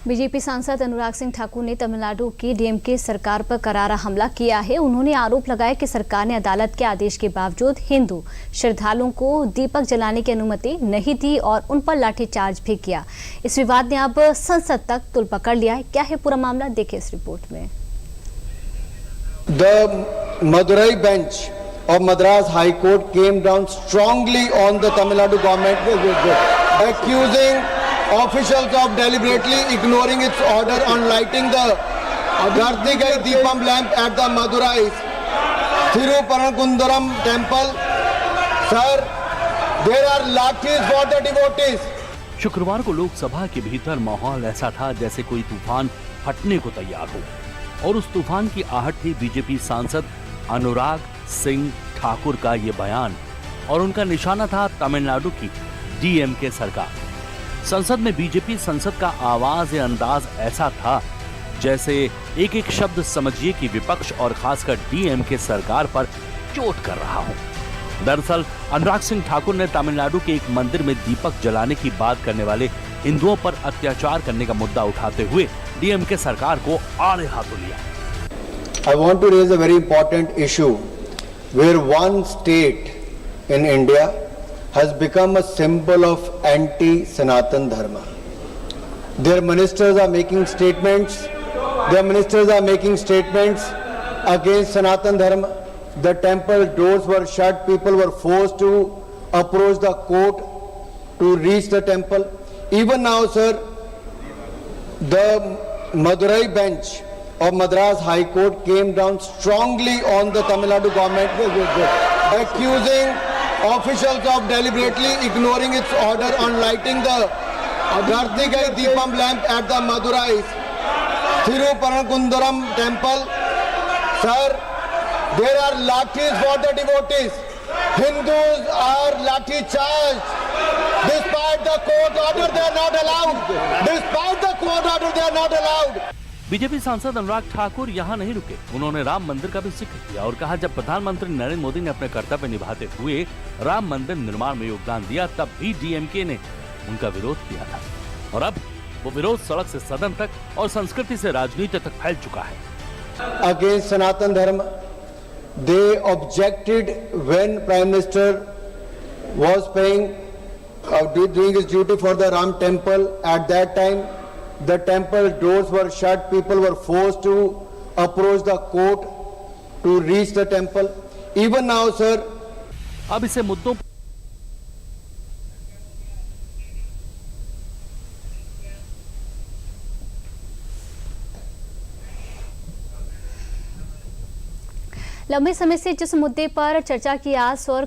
BJP सांसद अनुराग सिंह ठाकुर ने तमिलनाडु की डीएमके सरकार पर करारा हमला किया है। उन्होंने आरोप लगाया कि सरकार ने अदालत के आदेश के बावजूद हिंदू श्रद्धालुओं को दीपक जलाने की अनुमति नहीं दी और उन पर लाठीचार्ज भी किया। इस विवाद ने अब संसद तक तूल पकड़ लिया है। क्या है पूरा मामला, देखिए इस रिपोर्ट में। The Madurai bench of Madras High Court came down strongly on the Tamil Nadu government, accusing officials of deliberately ignoring its order on lighting the Garthigai Deepam lamp at the Madurai Thiruparankundaram temple. Sir, there are lathis for the devotees. शुक्रवार को लोकसभा के भीतर माहौल ऐसा था जैसे कोई तूफान फटने को तैयार हो, और उस तूफान की आहट थी बीजेपी सांसद अनुराग सिंह ठाकुर का ये बयान, और उनका निशाना था तमिलनाडु की डीएमके सरकार। संसद में बीजेपी संसद का आवाज या अंदाज ऐसा था जैसे एक एक शब्द समझिए कि विपक्ष और खासकर डीएमके सरकार पर चोट कर रहा हो। दरअसल अनुराग सिंह ठाकुर ने तमिलनाडु के एक मंदिर में दीपक जलाने की बात करने वाले हिंदुओं पर अत्याचार करने का मुद्दा उठाते हुए डीएमके सरकार को आड़े हाथों लिया। I want to raise a very important issue where one state in India has become a symbol of anti-Sanatan Dharma. Their ministers are making statements. Against Sanatan Dharma. The temple doors were shut. People were forced to approach the court to reach the temple. Even now, sir, the Madurai bench of Madras High Court came down strongly on the Tamil Nadu government, accusing officials of deliberately ignoring its order on lighting the Garthigai Deepam lamp at the Madurai Thiruparankundaram temple. Sir, there are lathis for the devotees. Hindus are lathi charged. Despite the court order, they are not allowed. BJP सांसद अनुराग ठाकुर यहाँ नहीं रुके। उन्होंने राम मंदिर का भी जिक्र किया और कहा, जब प्रधानमंत्री नरेंद्र मोदी ने अपने कर्तव्य निभाते हुए राम मंदिर निर्माण में योगदान दिया, तब भी डीएमके ने उनका विरोध किया था, और अब वो विरोध सड़क से सदन तक और संस्कृति से राजनीति तक फैल चुका है। Against Sanatan Dharma, they objected when Prime Minister was doing his duty for the Ram temple. At that time, the temple doors were shut. People were forced to approach the court to reach the temple. Even now, sir. अब इसे मुद्दों लंबे समय से जिस मुद्दे पर चर्चा की आस और